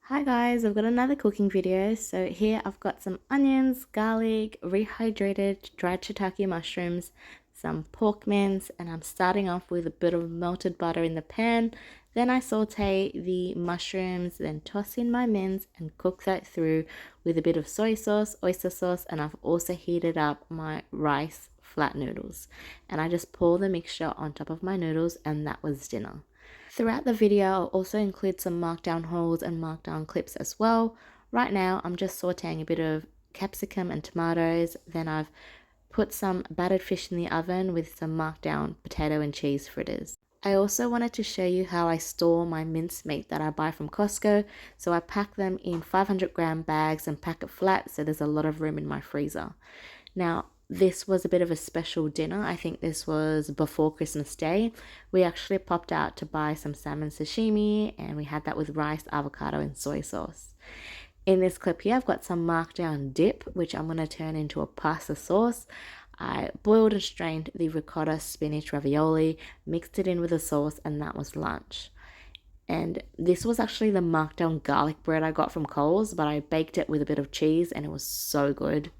Hi guys, I've got another cooking video. So here I've got some onions, garlic, rehydrated dried shiitake mushrooms, some pork mince, and I'm starting off with a bit of melted butter in the pan. Then I saute the mushrooms, then toss in my mince and cook that through with a bit of soy sauce, oyster sauce, and I've also heated up my rice flat noodles. And I just pour the mixture on top of my noodles, and that was dinner. Throughout the video, I'll also include some markdown hauls and markdown clips as well. Right now, I'm just sauteing a bit of capsicum and tomatoes. Then I've put some battered fish in the oven with some markdown potato and cheese fritters. I also wanted to show you how I store my mincemeat that I buy from Costco. So I pack them in 500-gram bags and pack it flat so there's a lot of room in my freezer. Now, this was a bit of a special dinner. I think this was before Christmas Day. We actually popped out to buy some salmon sashimi and we had that with rice, avocado, and soy sauce. In this clip here, I've got some markdown dip, which I'm going to turn into a pasta sauce. I boiled and strained the ricotta spinach ravioli, mixed it in with the sauce, and that was lunch. And this was actually the markdown garlic bread I got from Coles, but I baked it with a bit of cheese and it was so good.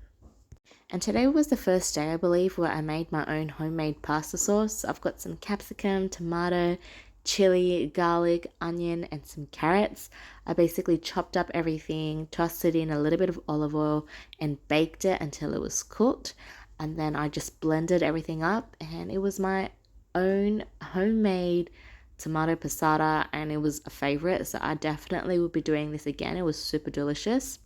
And today was the first day, I believe, where I made my own homemade pasta sauce. I've got some capsicum, tomato, chili, garlic, onion, and some carrots. I basically chopped up everything, tossed it in a little bit of olive oil, and baked it until it was cooked. And then I just blended everything up, and it was my own homemade tomato passata, and it was a favorite. So I definitely will be doing this again. It was super delicious.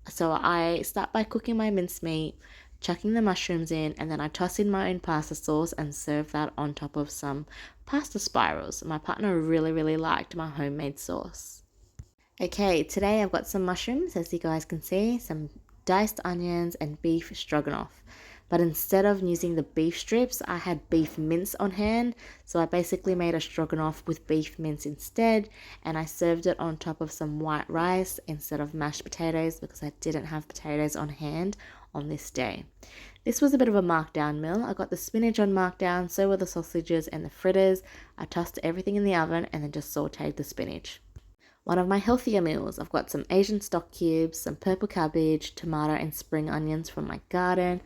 So I start by cooking my mincemeat, chucking the mushrooms in, and then I toss in my own pasta sauce and serve that on top of some pasta spirals. My partner really liked my homemade sauce. Okay, today I've got some mushrooms, as you guys can see, some diced onions and beef stroganoff. But instead of using the beef strips, I had beef mince on hand. So I basically made a stroganoff with beef mince instead, and I served it on top of some white rice instead of mashed potatoes because I didn't have potatoes on hand on this day. This was a bit of a markdown meal. I got the spinach on markdown, so were the sausages and the fritters. I tossed everything in the oven and then just sauteed the spinach. One of my healthier meals, I've got some Asian stock cubes, some purple cabbage, tomato and spring onions from my garden.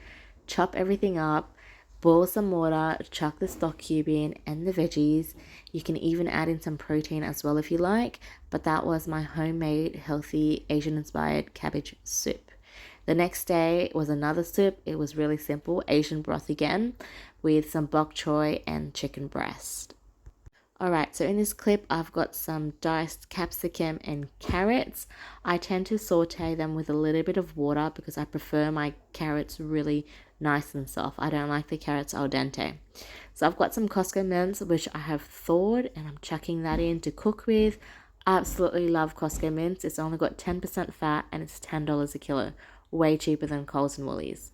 Chop everything up, boil some water, chuck the stock cube in and the veggies. You can even add in some protein as well if you like, but that was my homemade healthy Asian inspired cabbage soup. The next day was another soup. It was really simple, Asian broth again, with some bok choy and chicken breast. Alright, so in this clip, I've got some diced capsicum and carrots. I tend to saute them with a little bit of water because I prefer my carrots really nice and soft. I don't like the carrots al dente. So I've got some Costco mince, which I have thawed, and I'm chucking that in to cook with. I absolutely love Costco mince. It's only got 10% fat and it's $10 a kilo. Way cheaper than Coles and Woolies.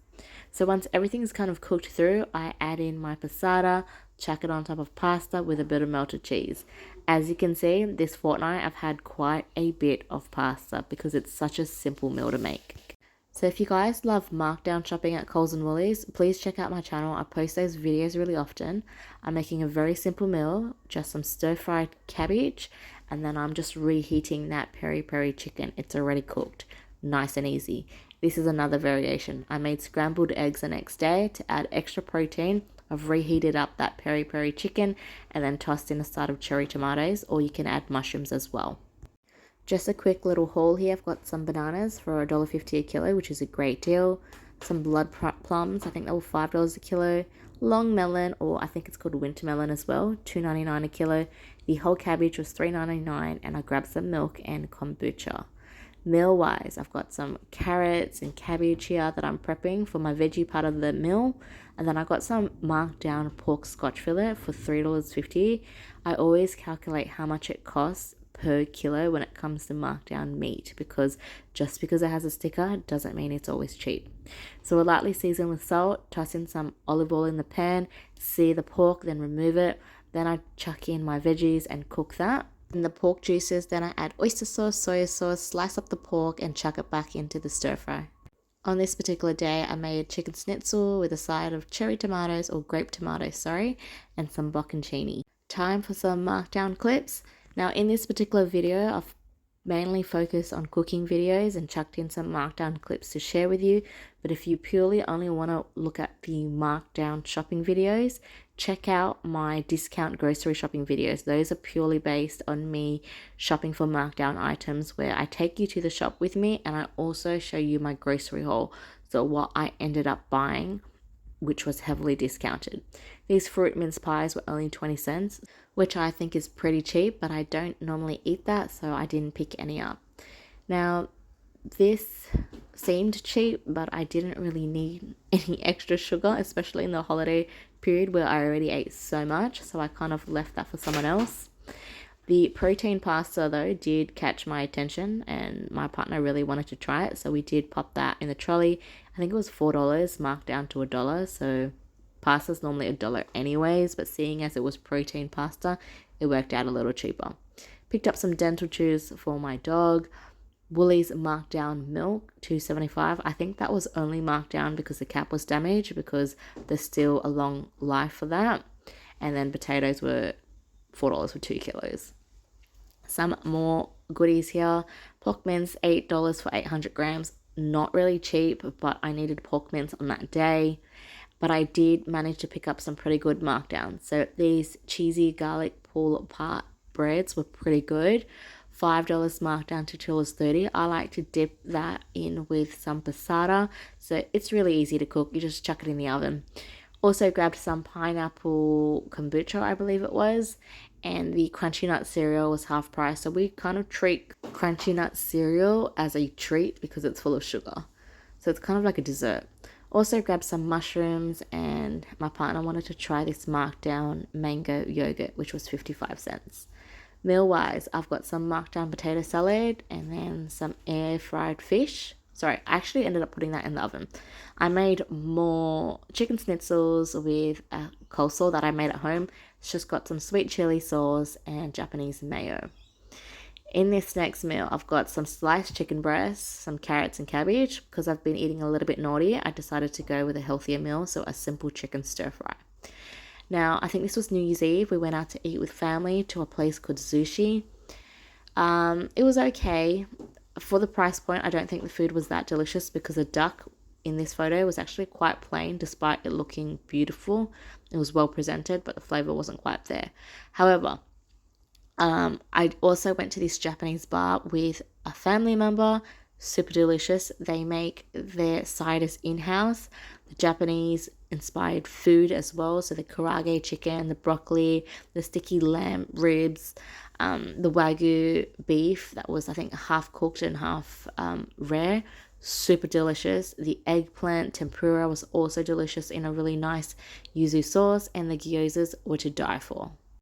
So once everything's kind of cooked through, I add in my passata, chuck it on top of pasta with a bit of melted cheese. As you can see, this fortnight I've had quite a bit of pasta because it's such a simple meal to make. So if you guys love markdown shopping at Coles and Woolies, please check out my channel. I post those videos really often. I'm making a very simple meal, just some stir-fried cabbage, and then I'm just reheating that peri-peri chicken. It's already cooked. Nice and easy. This is another variation. I made scrambled eggs the next day to add extra protein. I've reheated up that peri-peri chicken and then tossed in a side of cherry tomatoes, or you can add mushrooms as well. Just a quick little haul here. I've got some bananas for $1.50 a kilo, which is a great deal. Some blood plums, I think they were $5 a kilo. Long melon, or I think it's called winter melon as well, $2.99 a kilo. The whole cabbage was $3.99, and I grabbed some milk and kombucha. Meal wise, I've got some carrots and cabbage here that I'm prepping for my veggie part of the meal, and then I got some markdown pork scotch fillet for $3.50. I always calculate how much it costs per kilo when it comes to markdown meat, because just because it has a sticker doesn't mean it's always cheap. So we'll lightly season with salt, toss in some olive oil in the pan, sear the pork, then remove it. Then I chuck in my veggies and cook that. In the pork juices, then I add oyster sauce, soy sauce, slice up the pork and chuck it back into the stir fry. On this particular day, I made chicken schnitzel with a side of cherry tomatoes, or grape tomatoes, sorry, and some bocconcini. Time for some markdown clips. Now in this particular video, I've mainly focus on cooking videos and chucked in some Markdown clips to share with you. But if you purely only want to look at the Markdown shopping videos, check out my discount grocery shopping videos. Those are purely based on me shopping for Markdown items, where I take you to the shop with me and I also show you my grocery haul. So what I ended up buying, which was heavily discounted. These fruit mince pies were only 20 cents, which I think is pretty cheap, but I don't normally eat that, so I didn't pick any up. Now, this seemed cheap, but I didn't really need any extra sugar, especially in the holiday period where I already ate so much, so I kind of left that for someone else. The protein pasta, though, did catch my attention, and my partner really wanted to try it, so we did pop that in the trolley. I think it was $4, marked down to $1, so pasta's normally $1 anyways, but seeing as it was protein pasta, it worked out a little cheaper. Picked up some dental chews for my dog. Woolies Markdown milk, $2.75. I think that was only marked down because the cap was damaged, because there's still a long life for that. And then potatoes were $4 for 2 kilos. Some more goodies here. Pork mince, $8 for 800 grams. Not really cheap, but I needed pork mince on that day. But I did manage to pick up some pretty good markdowns. So these cheesy garlic pull-apart breads were pretty good. $5 marked down to $2.30. I like to dip that in with some passata. So it's really easy to cook. You just chuck it in the oven. Also grabbed some pineapple kombucha, I believe it was, and the crunchy nut cereal was half price. So we kind of treat crunchy nut cereal as a treat because it's full of sugar. So it's kind of like a dessert. Also grabbed some mushrooms, and my partner wanted to try this Markdown mango yogurt, which was 55 cents. Meal-wise, I've got some Markdown potato salad and then some air-fried fish. Sorry, I actually ended up putting that in the oven. I made more chicken schnitzels with a coleslaw that I made at home. It's just got some sweet chili sauce and Japanese mayo. In this next meal, I've got some sliced chicken breasts, some carrots and cabbage. Because I've been eating a little bit naughty, I decided to go with a healthier meal, so a simple chicken stir-fry. Now, I think this was New Year's Eve. We went out to eat with family to a place called Sushi. It was okay. For the price point, I don't think the food was that delicious, because the duck in this photo was actually quite plain despite it looking beautiful. It was well presented, but the flavor wasn't quite there. However, I also went to this Japanese bar with a family member. Super delicious. They make their ciders in-house. The Japanese inspired food as well. So the karaage chicken, the broccoli, the sticky lamb ribs, the Wagyu beef that was, I think, half cooked and half rare. Super delicious. The eggplant tempura was also delicious in a really nice yuzu sauce, and the gyozas were to die for.